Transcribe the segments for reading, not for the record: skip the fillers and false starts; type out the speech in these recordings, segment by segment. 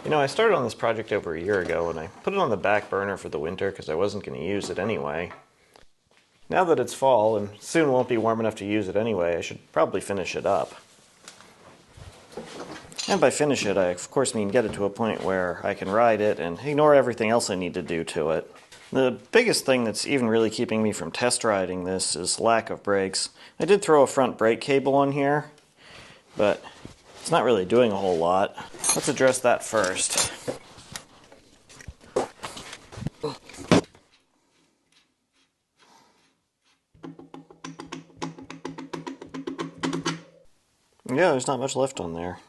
You know, I started on this project over a year ago and I put it on the back burner for the winter because I wasn't going to use it anyway. Now that it's fall and soon won't be warm enough to use it anyway, I should probably finish it up. And by finish it, I of course mean get it to a point where I can ride it and ignore everything else I need to do to it. The biggest thing that's even really keeping me from test riding this is lack of brakes. I did throw a front brake cable on here, but it's not really doing a whole lot. Let's address that first. Yeah, there's not much left on there.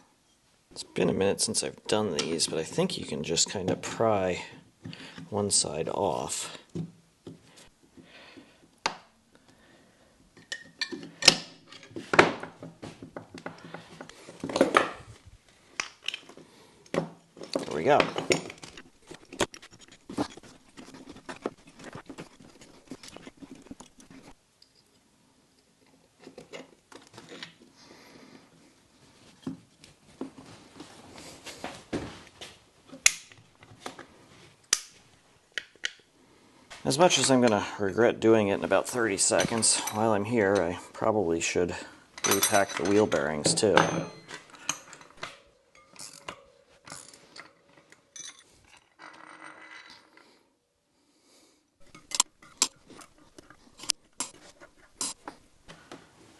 It's been a minute since I've done these, but I think you can just kind of pry one side off. There we go. As much as I'm going to regret doing it in about 30 seconds, while I'm here I probably should repack the wheel bearings too.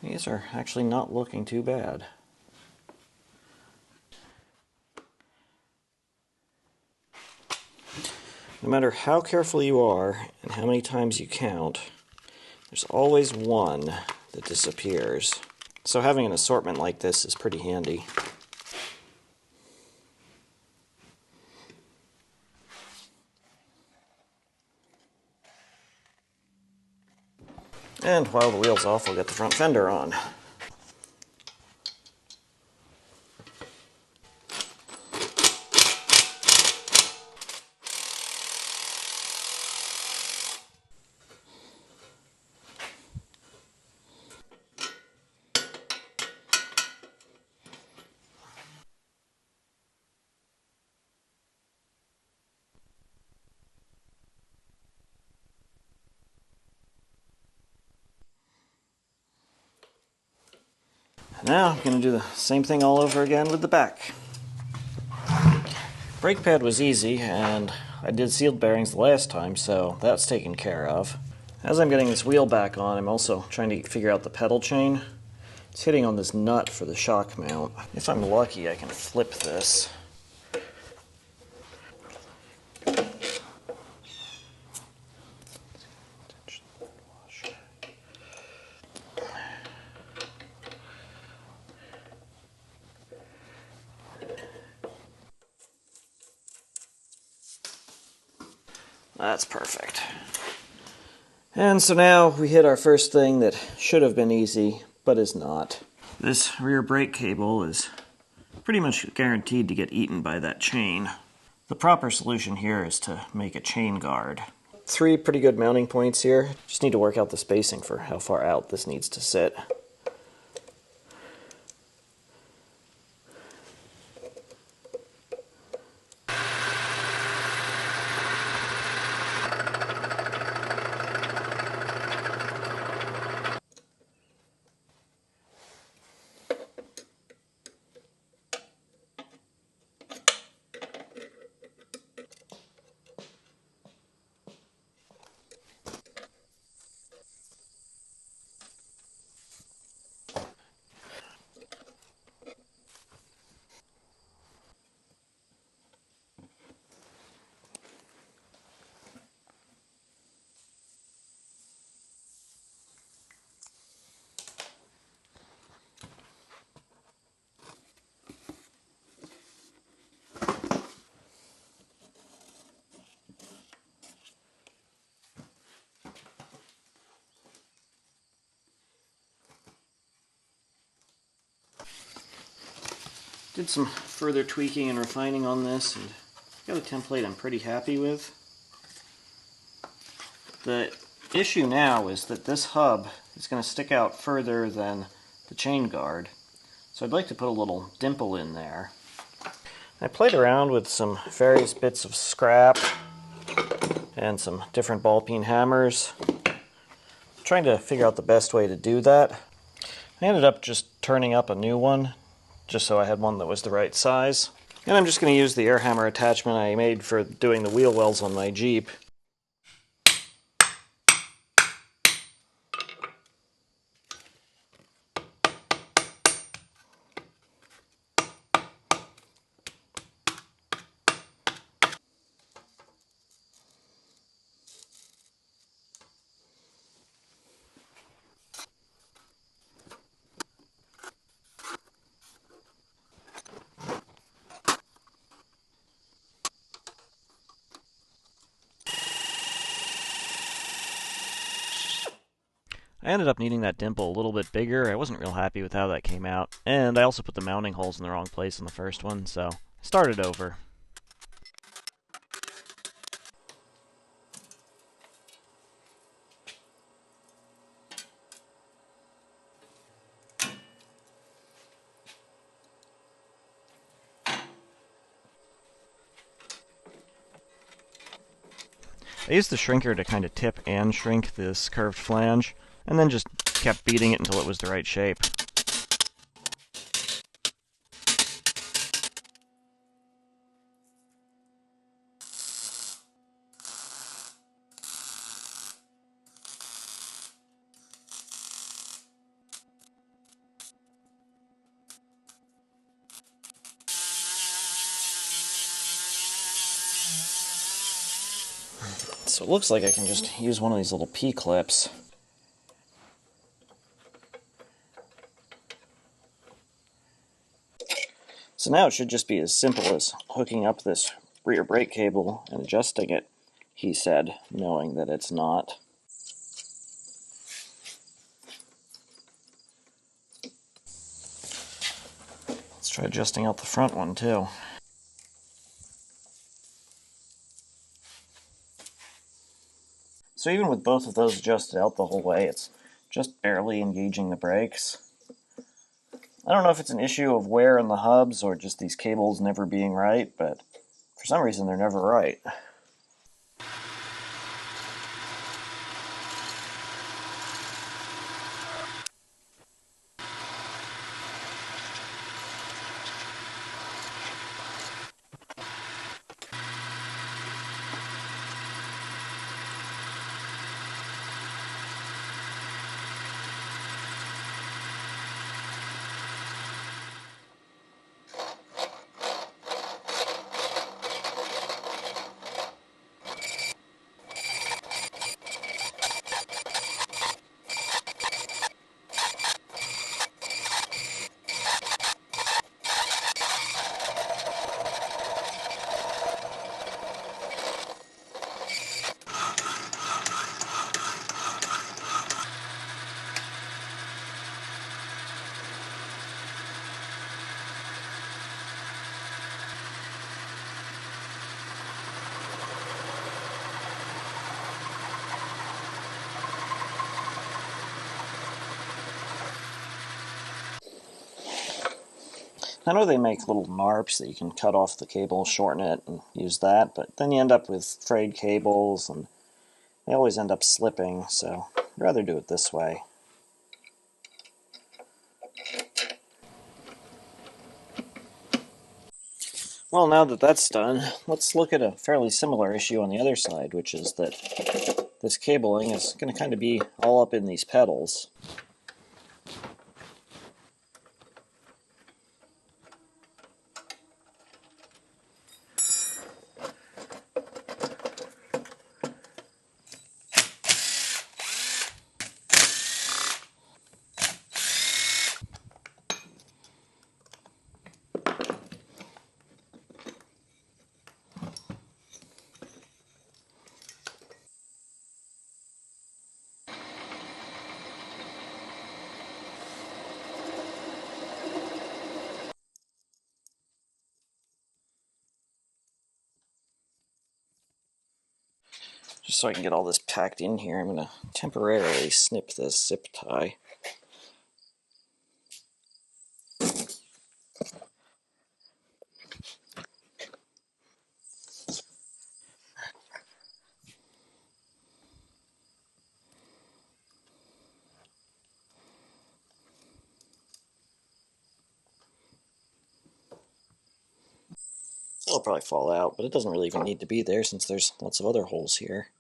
These are actually not looking too bad. No matter how careful you are and how many times you count, there's always one that disappears. So having an assortment like this is pretty handy. And while the wheel's off, I'll get the front fender on. Now I'm going to do the same thing all over again with the back. Brake pad was easy, and I did sealed bearings the last time, so that's taken care of. As I'm getting this wheel back on, I'm also trying to figure out the pedal chain. It's hitting on this nut for the shock mount. If I'm lucky, I can flip this. That's perfect. And so now we hit our first thing that should have been easy, but is not. This rear brake cable is pretty much guaranteed to get eaten by that chain. The proper solution here is to make a chain guard. 3 pretty good mounting points here. Just need to work out the spacing for how far out this needs to sit. Did some further tweaking and refining on this, and got a template I'm pretty happy with. The issue now is that this hub is going to stick out further than the chain guard, so I'd like to put a little dimple in there. I played around with some various bits of scrap and some different ball peen hammers, trying to figure out the best way to do that. I ended up just turning up a new one, just so I had one that was the right size. And I'm just going to use the air hammer attachment I made for doing the wheel wells on my Jeep. I ended up needing that dimple a little bit bigger. I wasn't real happy with how that came out. And I also put the mounting holes in the wrong place in the first one, so I started over. I used the shrinker to kind of tip and shrink this curved flange, and then just kept beating it until it was the right shape. So it looks like I can just use one of these little P-clips. So now it should just be as simple as hooking up this rear brake cable and adjusting it, he said, knowing that it's not. Let's try adjusting out the front one too. So even with both of those adjusted out the whole way, it's just barely engaging the brakes. I don't know if it's an issue of wear in the hubs or just these cables never being right, but for some reason they're never right. I know they make little NARPs that you can cut off the cable, shorten it, and use that, but then you end up with frayed cables, and they always end up slipping, so I'd rather do it this way. Well, now that that's done, let's look at a fairly similar issue on the other side, which is that this cabling is going to kind of be all up in these pedals. Just so I can get all this packed in here, I'm going to temporarily snip this zip tie. It'll probably fall out, but it doesn't really even need to be there since there's lots of other holes here.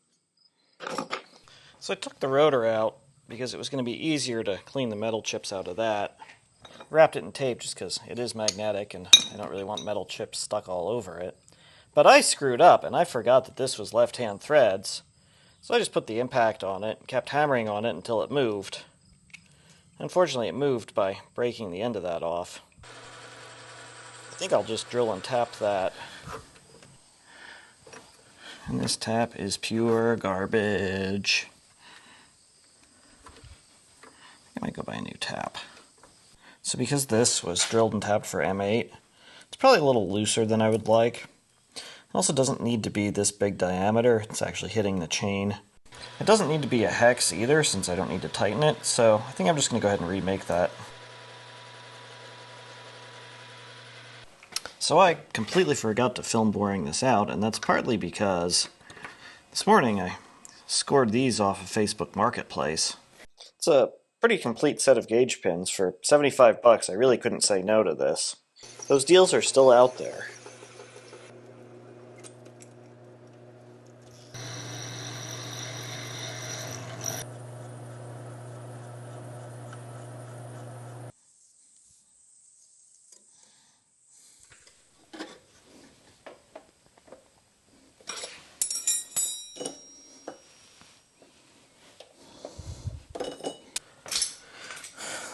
So I took the rotor out because it was going to be easier to clean the metal chips out of that. Wrapped it in tape just because it is magnetic and I don't really want metal chips stuck all over it. But I screwed up and I forgot that this was left-hand threads. So I just put the impact on it and kept hammering on it until it moved. Unfortunately, it moved by breaking the end of that off. I think I'll just drill and tap that. And this tap is pure garbage. I might go buy a new tap. So because this was drilled and tapped for M8, it's probably a little looser than I would like. It also doesn't need to be this big diameter. It's actually hitting the chain. It doesn't need to be a hex either, since I don't need to tighten it, so I think I'm just going to go ahead and remake that. So I completely forgot to film boring this out, and that's partly because this morning I scored these off of Facebook Marketplace. It's a pretty complete set of gauge pins for 75 bucks. I really couldn't say no to this. Those deals are still out there.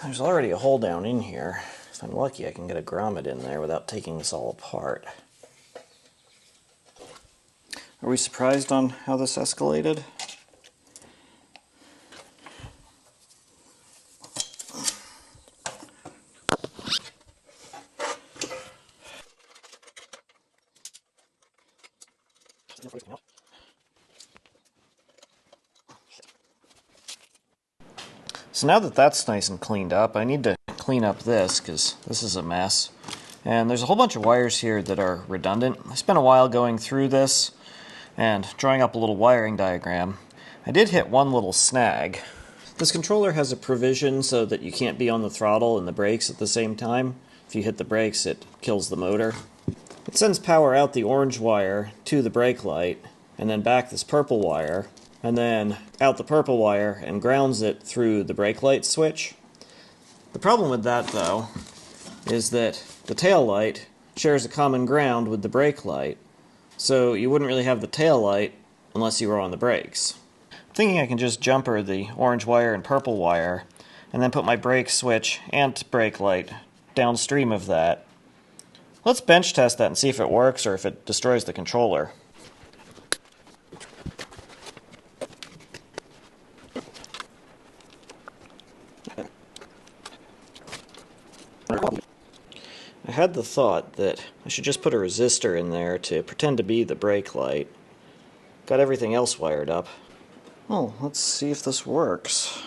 There's already a hole down in here. If I'm lucky, I can get a grommet in there without taking this all apart. Are we surprised on how this escalated? So now that that's nice and cleaned up, I need to clean up this because this is a mess. And there's a whole bunch of wires here that are redundant. I spent a while going through this and drawing up a little wiring diagram. I did hit one little snag. This controller has a provision so that you can't be on the throttle and the brakes at the same time. If you hit the brakes, it kills the motor. It sends power out the orange wire to the brake light, and then back this purple wire, and then out the purple wire and grounds it through the brake light switch. The problem with that, though, is that the tail light shares a common ground with the brake light, so you wouldn't really have the tail light unless you were on the brakes. I'm thinking I can just jumper the orange wire and purple wire, and then put my brake switch and brake light downstream of that. Let's bench test that and see if it works or if it destroys the controller. I had the thought that I should just put a resistor in there to pretend to be the brake light. Got everything else wired up. Well, let's see if this works.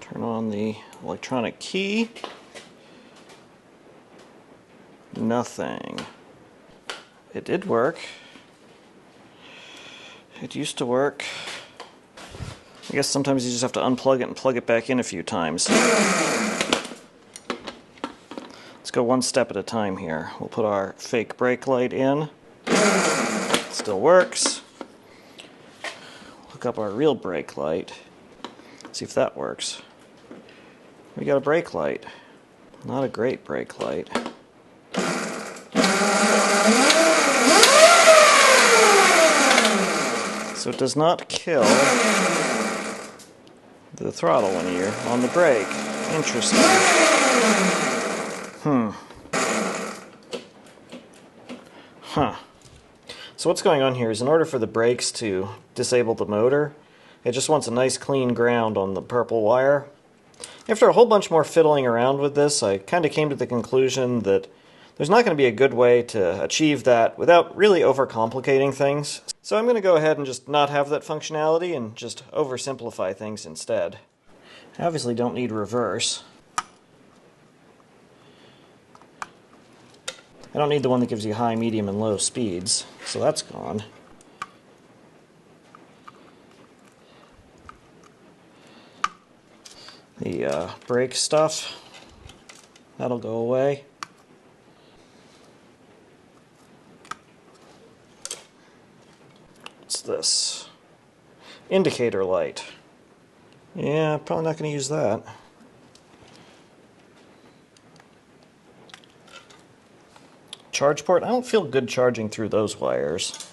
Turn on the electronic key. Nothing. It did work. It used to work. I guess sometimes you just have to unplug it and plug it back in a few times. Let's go one step at a time here. We'll put our fake brake light in. It still works. Hook up our real brake light. See if that works. We got a brake light. Not a great brake light. So it does not kill the throttle when you're on the brake. Interesting. So what's going on here is in order for the brakes to disable the motor, it just wants a nice clean ground on the purple wire. After a whole bunch more fiddling around with this, I kind of came to the conclusion that there's not going to be a good way to achieve that without really overcomplicating things. So I'm going to go ahead and just not have that functionality and just oversimplify things instead. I obviously don't need reverse. I don't need the one that gives you high, medium, and low speeds, so that's gone. The brake stuff, That'll go away. What's this? Indicator light. Yeah, probably not going to use that. Charge port. I don't feel good charging through those wires.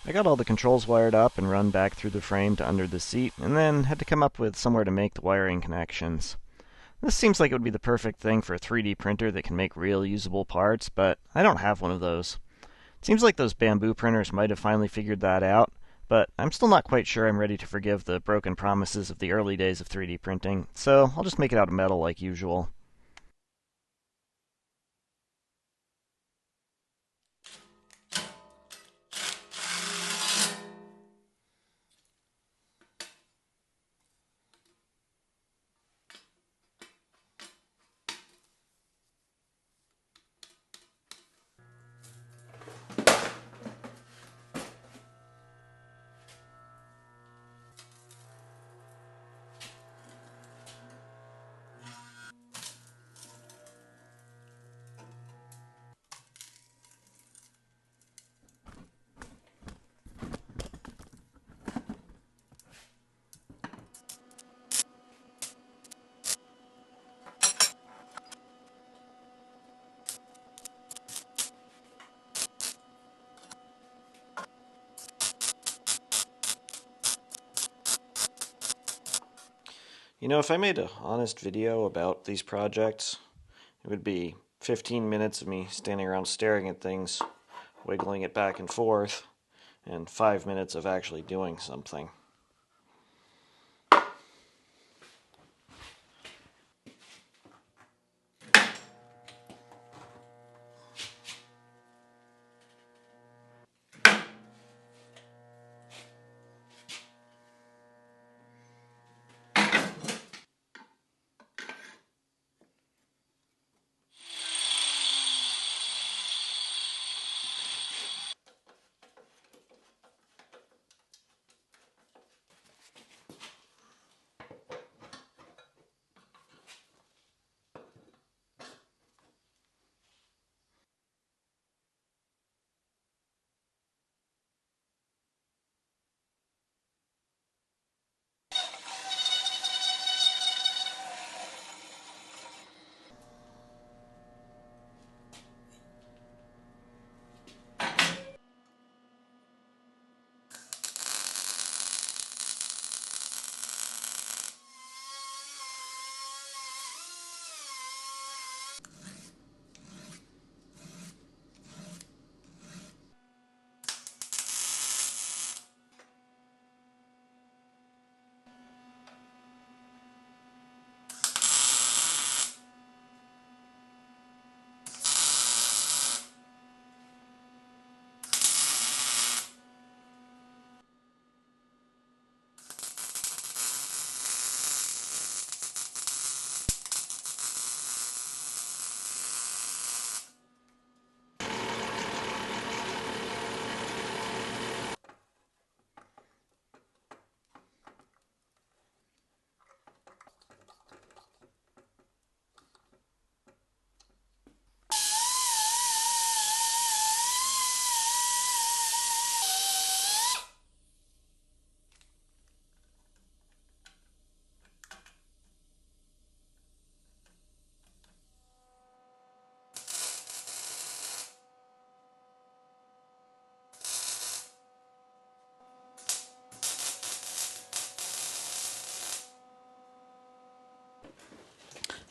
I got all the controls wired up and run back through the frame to under the seat, and then had to come up with somewhere to make the wiring connections. This seems like it would be the perfect thing for a 3D printer that can make real usable parts, but I don't have one of those. It seems like those bamboo printers might have finally figured that out, but I'm still not quite sure I'm ready to forgive the broken promises of the early days of 3D printing, so I'll just make it out of metal like usual. You know, if I made an honest video about these projects, it would be 15 minutes of me standing around staring at things, wiggling it back and forth, and 5 minutes of actually doing something.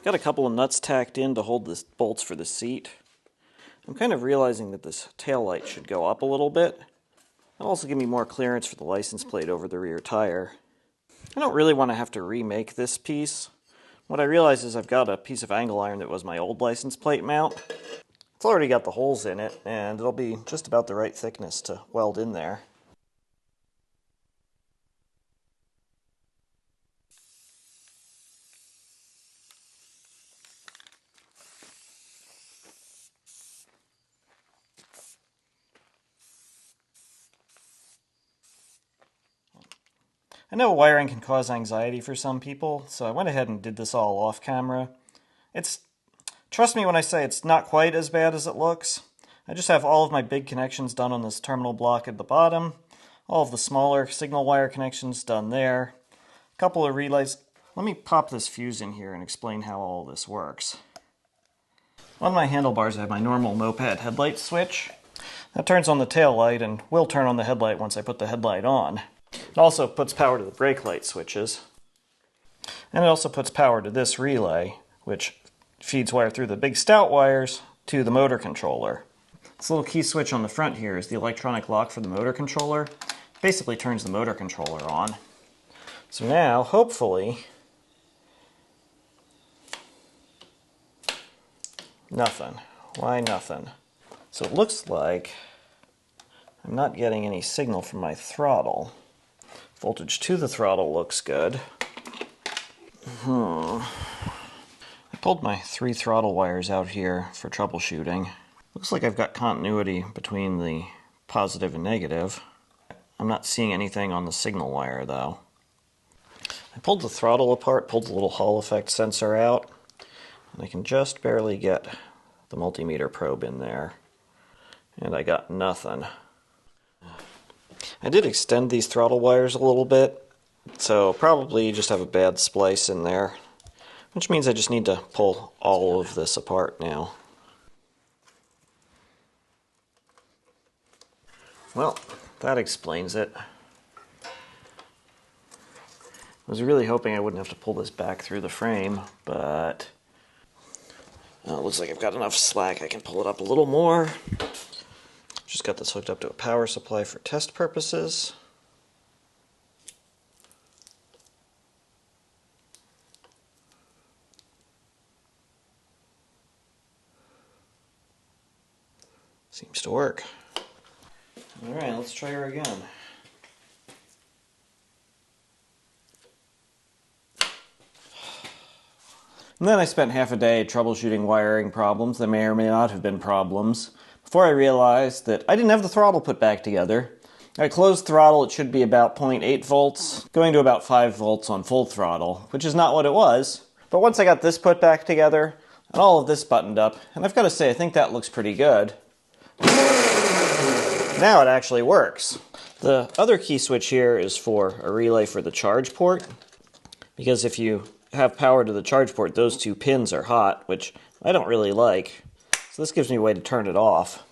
Got a couple of nuts tacked in to hold the bolts for the seat. I'm kind of realizing that this tail light should go up a little bit. It'll also give me more clearance for the license plate over the rear tire. I don't really want to have to remake this piece. What I realize is I've got a piece of angle iron that was my old license plate mount. It's already got the holes in it, and it'll be just about the right thickness to weld in there. I know wiring can cause anxiety for some people, so I went ahead and did this all off camera. Trust me when I say it's not quite as bad as it looks. I just have all of my big connections done on this terminal block at the bottom, all of the smaller signal wire connections done there, a couple of relays. Let me pop this fuse in here and explain how all this works. On my handlebars I have my normal Moped headlight switch. That turns on the tail light and will turn on the headlight once I put the headlight on. It also puts power to the brake light switches. And it also puts power to this relay, which feeds wire through the big stout wires to the motor controller. This little key switch on the front here is the electronic lock for the motor controller. It basically turns the motor controller on. So now, hopefully, nothing. Why nothing? So it looks like I'm not getting any signal from my throttle. Voltage to the throttle looks good. I pulled my 3 throttle wires out here for troubleshooting. Looks like I've got continuity between the positive and negative. I'm not seeing anything on the signal wire though. I pulled the throttle apart, pulled the little Hall effect sensor out, and I can just barely get the multimeter probe in there. And I got nothing. I did extend these throttle wires a little bit, so probably just have a bad splice in there, which means I just need to pull all of this apart now. Well, that explains it. I was really hoping I wouldn't have to pull this back through the frame, but it looks like I've got enough slack I can pull it up a little more. Just got this hooked up to a power supply for test purposes. Seems to work. Alright, let's try her again. And then I spent half a day troubleshooting wiring problems that may or may not have been problems, before I realized that I didn't have the throttle put back together. At closed throttle it should be about 0.8 volts, going to about 5 volts on full throttle, which is not what it was. But once I got this put back together, and all of this buttoned up, and I've got to say I think that looks pretty good. Now it actually works. The other key switch here is for a relay for the charge port, because if you have power to the charge port, those 2 pins are hot, which I don't really like. So this gives me a way to turn it off.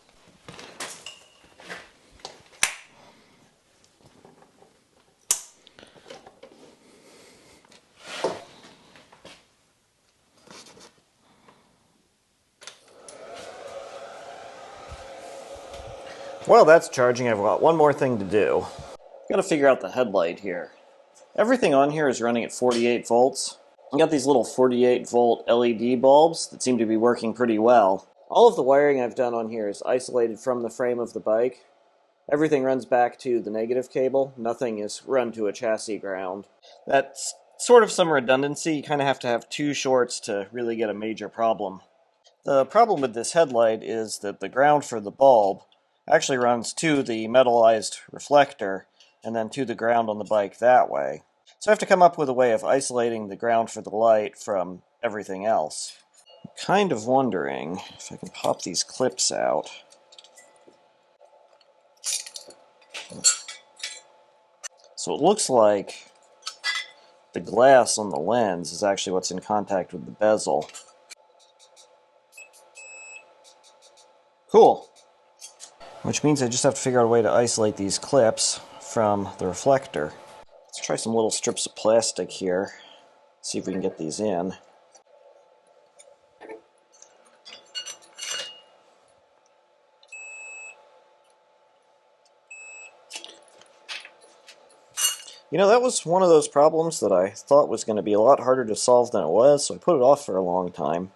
While that's charging, I've got one more thing to do. I've got to figure out the headlight here. Everything on here is running at 48 volts. I've got these little 48 volt LED bulbs that seem to be working pretty well. All of the wiring I've done on here is isolated from the frame of the bike. Everything runs back to the negative cable. Nothing is run to a chassis ground. That's sort of some redundancy. You kind of have to have 2 shorts to really get a major problem. The problem with this headlight is that the ground for the bulb actually runs to the metallized reflector and then to the ground on the bike that way. So I have to come up with a way of isolating the ground for the light from everything else. I'm kind of wondering if I can pop these clips out. So it looks like the glass on the lens is actually what's in contact with the bezel. Cool. Which means I just have to figure out a way to isolate these clips from the reflector. Let's try some little strips of plastic here. See if we can get these in. You know, that was one of those problems that I thought was going to be a lot harder to solve than it was, so I put it off for a long time.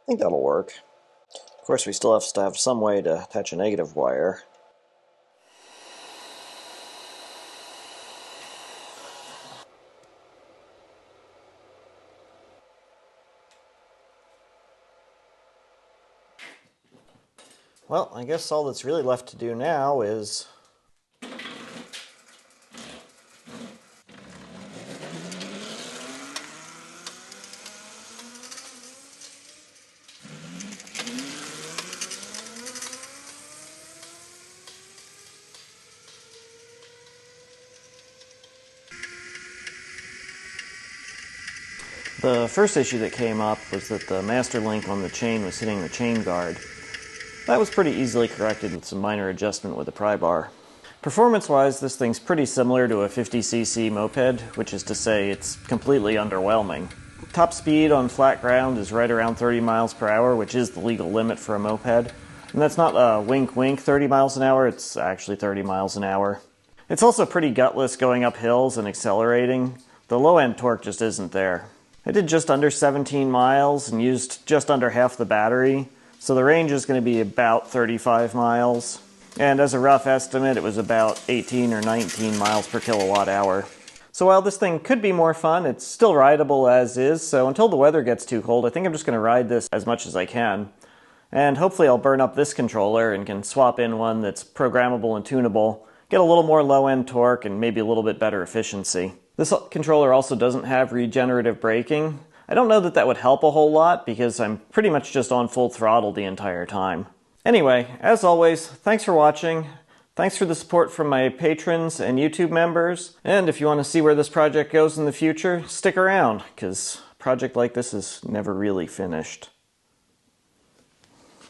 I think that'll work. Of course, we still have to have some way to attach a negative wire. Well, I guess all that's really left to do now is The first issue that came up was that the master link on the chain was hitting the chain guard. That was pretty easily corrected with some minor adjustment with the pry bar. Performance-wise, this thing's pretty similar to a 50cc moped, which is to say it's completely underwhelming. Top speed on flat ground is right around 30 miles per hour, which is the legal limit for a moped. And that's not a wink-wink 30 miles an hour, it's actually 30 miles an hour. It's also pretty gutless going up hills and accelerating. The low-end torque just isn't there. I did just under 17 miles and used just under half the battery, so the range is going to be about 35 miles. And as a rough estimate, it was about 18 or 19 miles per kilowatt hour. So while this thing could be more fun, it's still rideable as is, so until the weather gets too cold, I think I'm just going to ride this as much as I can. And hopefully I'll burn up this controller and can swap in one that's programmable and tunable, get a little more low-end torque and maybe a little bit better efficiency. This controller also doesn't have regenerative braking. I don't know that that would help a whole lot because I'm pretty much just on full throttle the entire time. Anyway, as always, thanks for watching. Thanks for the support from my patrons and YouTube members. And if you want to see where this project goes in the future, stick around, because a project like this is never really finished.